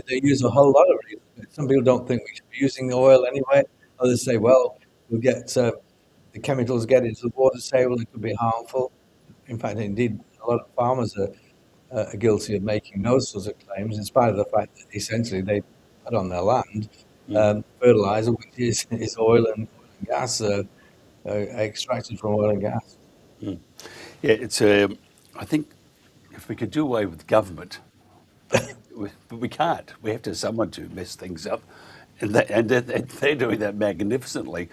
they use a whole lot of it. Some people don't think we should be using oil anyway. Others say, well, we'll get the chemicals get into the water table. It could be harmful. In fact, indeed, a lot of farmers are guilty of making those sorts of claims, in spite of the fact that essentially they put on their land fertilizer, which is oil and gas extracted from oil and gas. Yeah, it's I think if we could do away with government, but we can't. We have to have someone to mess things up, and they're doing that magnificently.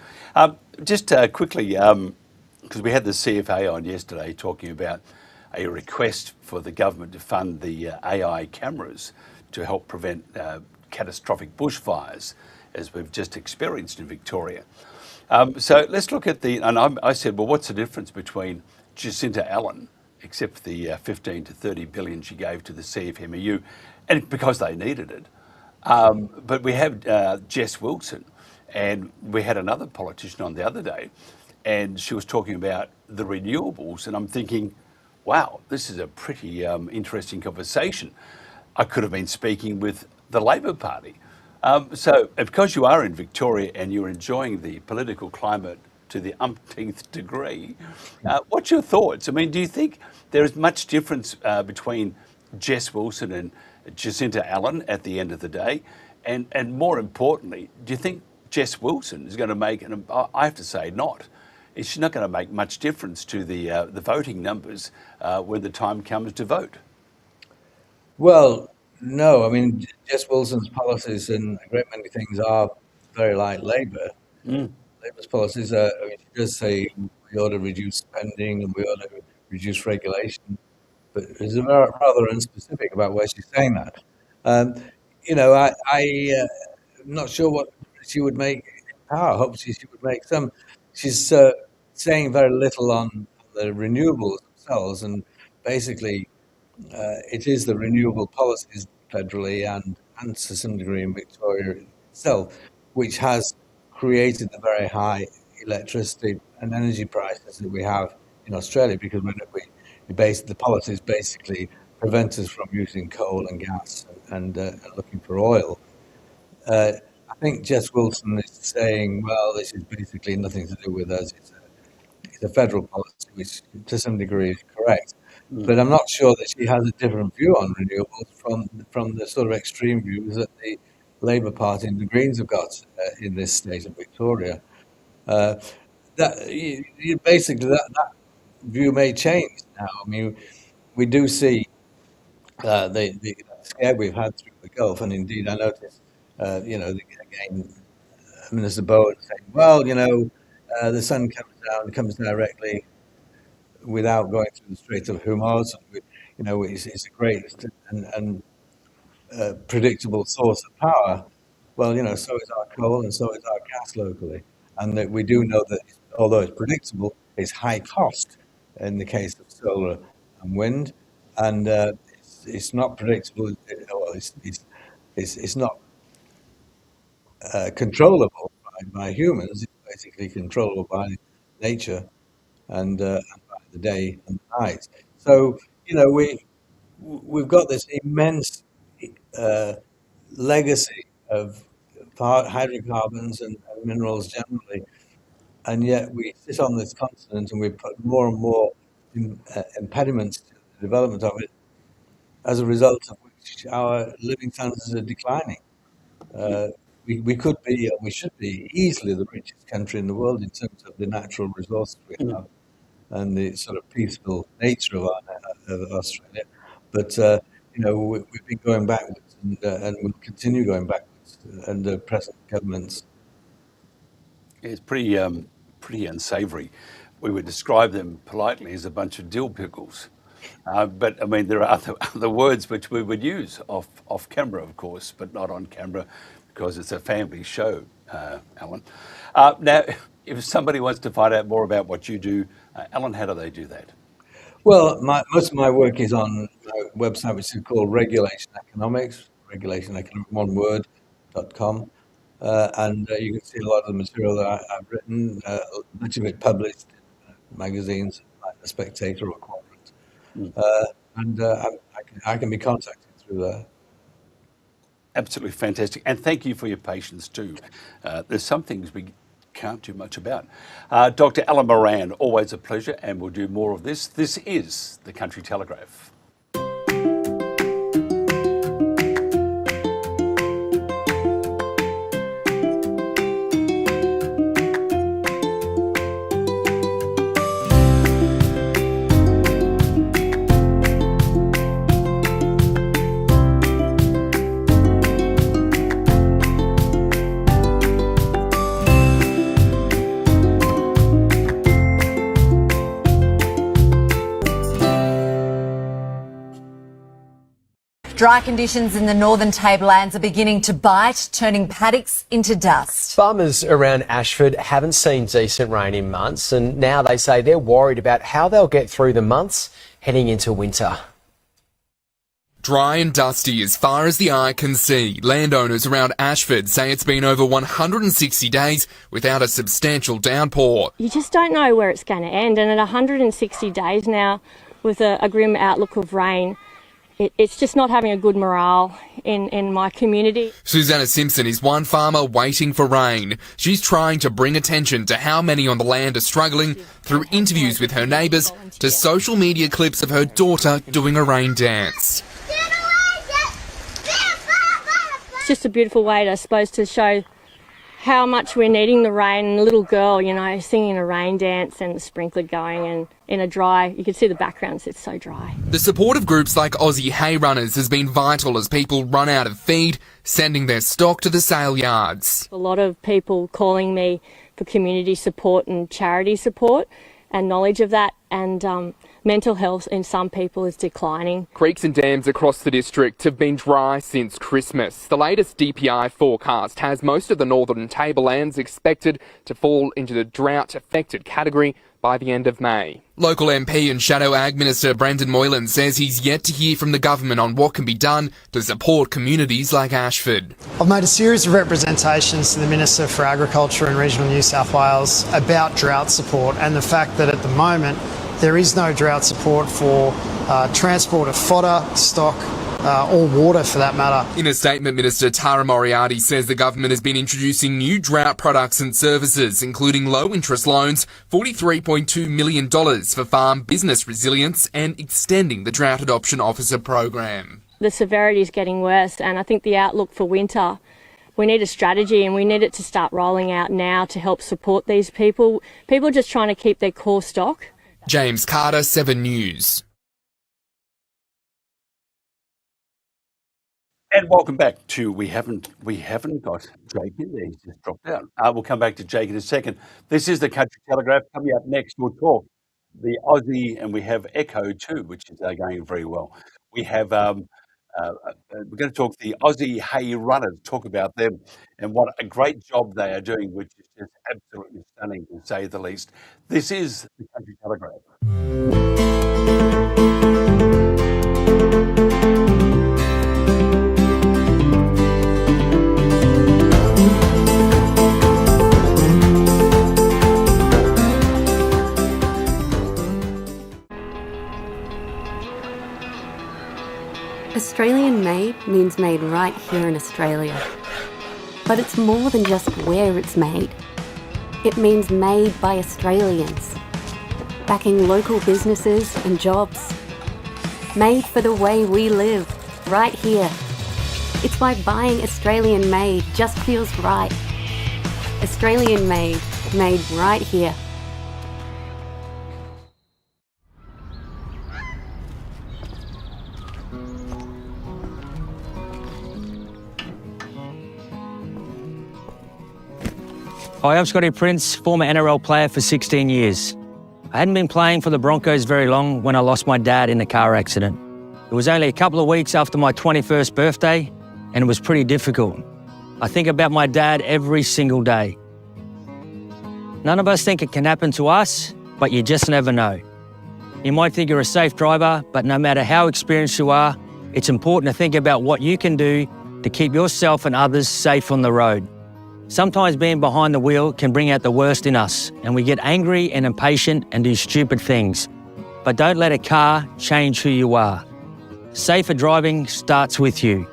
Just quickly, because we had the CFA on yesterday talking about a request for the government to fund the AI cameras to help prevent catastrophic bushfires, as we've just experienced in Victoria. So let's look at and I said, well, what's the difference between Jacinta Allen, except for the 15 to 30 billion she gave to the CFMEU, and because they needed it. But we have Jess Wilson, and we had another politician on the other day, and she was talking about the renewables, and I'm thinking, wow, this is a pretty interesting conversation. I could have been speaking with the Labor Party. So because you are in Victoria and you're enjoying the political climate to the umpteenth degree, what's your thoughts? I mean, do you think there is much difference between Jess Wilson and Jacinta Allen at the end of the day? And more importantly, do you think Jess Wilson is going to make, and I have to say not, she's not going to make much difference to the voting numbers when the time comes to vote? Well, no. I mean, Jess Wilson's policies and a great many things are very like Labour. Labour's policies are, I mean, she does say we ought to reduce spending and we ought to reduce regulation, but it's rather unspecific about where she's saying that. You know, I'm not sure what she would make in power. Hopefully she would make some. She's saying very little on the renewables themselves, and basically it is the renewable policies federally and to some degree in Victoria itself, which has created the very high electricity and energy prices that we have in Australia, because the policies basically prevent us from using coal and gas and looking for oil. I think Jess Wilson is saying, well, this is basically nothing to do with us. It's a federal policy, which to some degree is correct. But I'm not sure that she has a different view on renewables from the sort of extreme views that the Labour Party and the Greens have got in this state of Victoria. Basically, that view may change now. I mean, we do see the scare we've had through the Gulf, and indeed I noticed, again, Minister Bowen saying, well, the sun comes directly without going through the Strait of Hormuz. It's a great and predictable source of power. Well, so is our coal and so is our gas locally. And that we do know that although it's predictable, it's high cost in the case of solar and wind. And it's not predictable, it's not controllable by humans. It's basically controllable by nature and by the day and the night. So, we've got this immense legacy of hydrocarbons and minerals generally, and yet we sit on this continent and we put more and more impediments to the development of it, as a result of which our living standards are declining. We could be, or we should be, easily the richest country in the world in terms of the natural resources we have and the sort of peaceful nature of Australia. But we've been going backwards, and we'll continue going backwards under present governments. It's pretty unsavoury. We would describe them politely as a bunch of dill pickles. But I mean, there are other words which we would use off camera, of course, but not on camera because it's a family show, Alan. Now, if somebody wants to find out more about what you do, Alan, how do they do that? Well, most of my work is on my website, which is called Regulation Economics, regulationeconomics.com. And you can see a lot of the material that I've written, much of it published in magazines like The Spectator or Cooperative. And I can be contacted through there. Absolutely fantastic. And thank you for your patience too. There's some things we can't do much about. Dr. Alan Moran, always a pleasure, and we'll do more of this. This is the Country Telegraph. Dry conditions in the northern tablelands are beginning to bite, turning paddocks into dust. Farmers around Ashford haven't seen decent rain in months, and now they say they're worried about how they'll get through the months heading into winter. Dry and dusty as far as the eye can see, landowners around Ashford say it's been over 160 days without a substantial downpour. You just don't know where it's going to end, and at 160 days now with a grim outlook of rain, it's just not having a good morale in my community. Susanna Simpson is one farmer waiting for rain. She's trying to bring attention to how many on the land are struggling through interviews with her neighbours to social media clips of her daughter doing a rain dance. It's just a beautiful way, I suppose, to show how much we're needing the rain. And the little girl, you know, singing a rain dance and the sprinkler going, and in a dry, you can see the backgrounds, it's so dry. The support of groups like Aussie Hay Runners has been vital as people run out of feed, sending their stock to the sale yards. A lot of people calling me for community support and charity support and knowledge of that, and mental health in some people is declining. Creeks and dams across the district have been dry since Christmas. The latest DPI forecast has most of the northern tablelands expected to fall into the drought-affected category by the end of May. Local MP and Shadow Ag Minister Brendan Moylan says he's yet to hear from the government on what can be done to support communities like Ashford. I've made a series of representations to the Minister for Agriculture in regional New South Wales about drought support and the fact that at the moment there is no drought support for transport of fodder, stock, or water for that matter. In a statement, Minister Tara Moriarty says the government has been introducing new drought products and services, including low-interest loans, $43.2 million for farm business resilience, and extending the Drought Adoption Officer program. The severity is getting worse, and I think the outlook for winter, we need a strategy, and we need it to start rolling out now to help support these people. People are just trying to keep their core stock. James Carter, 7 News. And welcome back to we haven't got Jake in there. He's just dropped out. We'll come back to Jake in a second. This is the Country Telegraph. Coming up next, we'll talk the Aussie, and we have Echo too, which is going very well. We have we're going to talk the Aussie Hay Runners, talk about them and what a great job they are doing, which is just absolutely stunning to say the least. This is the Country Telegraph. Australian made means made right here in Australia. But it's more than just where it's made. It means made by Australians, backing local businesses and jobs. Made for the way we live, right here. It's why buying Australian made just feels right. Australian made right here. Hi, I'm Scotty Prince, former NRL player for 16 years. I hadn't been playing for the Broncos very long when I lost my dad in a car accident. It was only a couple of weeks after my 21st birthday, and it was pretty difficult. I think about my dad every single day. None of us think it can happen to us, but you just never know. You might think you're a safe driver, but no matter how experienced you are, it's important to think about what you can do to keep yourself and others safe on the road. Sometimes being behind the wheel can bring out the worst in us, and we get angry and impatient and do stupid things. But don't let a car change who you are. Safer driving starts with you.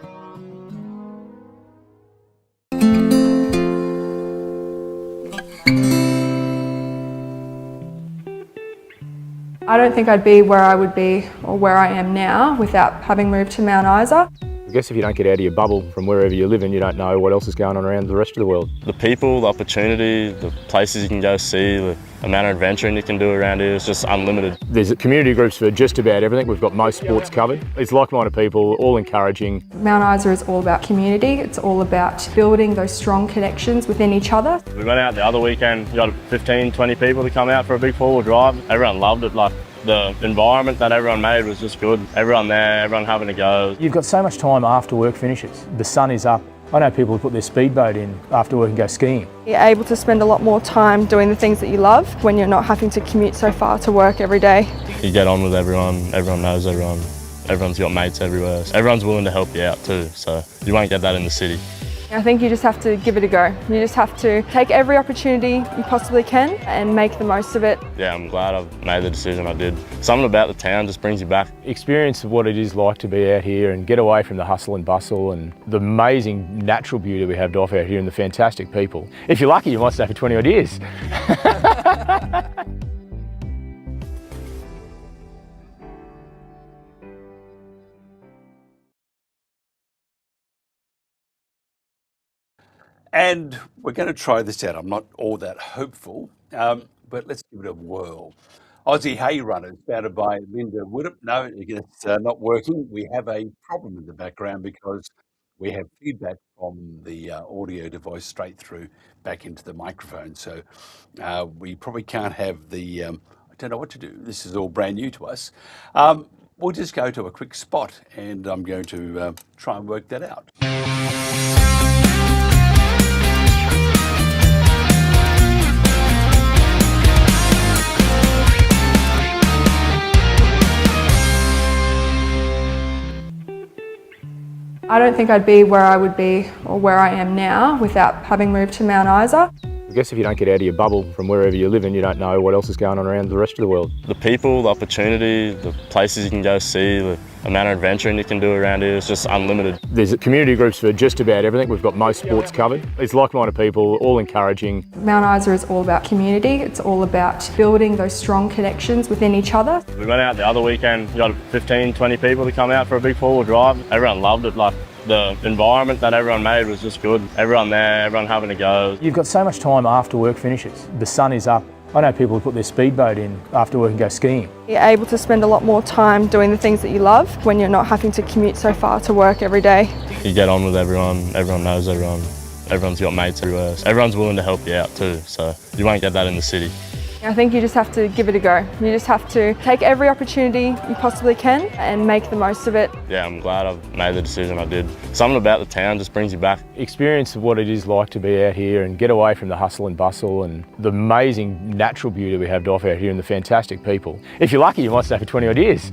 I don't think I'd be where I would be or where I am now without having moved to Mount Isa. I guess if you don't get out of your bubble from wherever you live in, you don't know what else is going on around the rest of the world. The people, the opportunity, the places you can go see, the amount of adventuring you can do around here is just unlimited. There's community groups for just about everything. We've got most sports covered. It's like-minded people, all encouraging. Mount Isa is all about community. It's all about building those strong connections within each other. We went out the other weekend, we got 15, 20 people to come out for a big four-wheel drive. Everyone loved it. The environment that everyone made was just good. Everyone there, everyone having a go. You've got so much time after work finishes. The sun is up. I know people who put their speedboat in after work and go skiing. You're able to spend a lot more time doing the things that you love when you're not having to commute so far to work every day. You get on with everyone, everyone knows everyone, everyone's got mates everywhere. Everyone's willing to help you out too, so you won't get that in the city. I think you just have to give it a go. You just have to take every opportunity you possibly can and make the most of it. Yeah, I'm glad I've made the decision I did. Something about the town just brings you back. Experience of what it is like to be out here and get away from the hustle and bustle and the amazing natural beauty we have to offer out here and the fantastic people. If you're lucky, you might stay for 20 odd years. And we're going to try this out. I'm not all that hopeful, but let's give it a whirl. Aussie Hay Runners, founded by Linda Woodham. No, it's not working. We have a problem in the background because we have feedback from the audio device straight through back into the microphone. So we probably can't have the, I don't know what to do. This is all brand new to us. We'll just go to a quick spot and I'm going to try and work that out. I don't think I'd be where I would be or where I am now without having moved to Mount Isa. I guess if you don't get out of your bubble from wherever you live in, you don't know what else is going on around the rest of the world. The people, the opportunity, the places you can go see, the amount of adventuring you can do around here is just unlimited. There's community groups for just about everything. We've got most sports covered. It's like-minded people, all encouraging. Mount Isa is all about community. It's all about building those strong connections within each other. We went out the other weekend, we got 15, 20 people to come out for a big four-wheel drive. Everyone loved it. Like, the environment that everyone made was just good. Everyone there, everyone having a go. You've got so much time after work finishes. The sun is up. I know people who put their speedboat in after work and go skiing. You're able to spend a lot more time doing the things that you love when you're not having to commute so far to work every day. You get on with everyone, everyone knows everyone, everyone's got mates everywhere. Everyone's willing to help you out too, so you won't get that in the city. I think you just have to give it a go. You just have to take every opportunity you possibly can and make the most of it. Yeah, I'm glad I've made the decision I did. Something about the town just brings you back. Experience of what it is like to be out here and get away from the hustle and bustle and the amazing natural beauty we have to offer out here and the fantastic people. If you're lucky, you might stay for 20 odd years.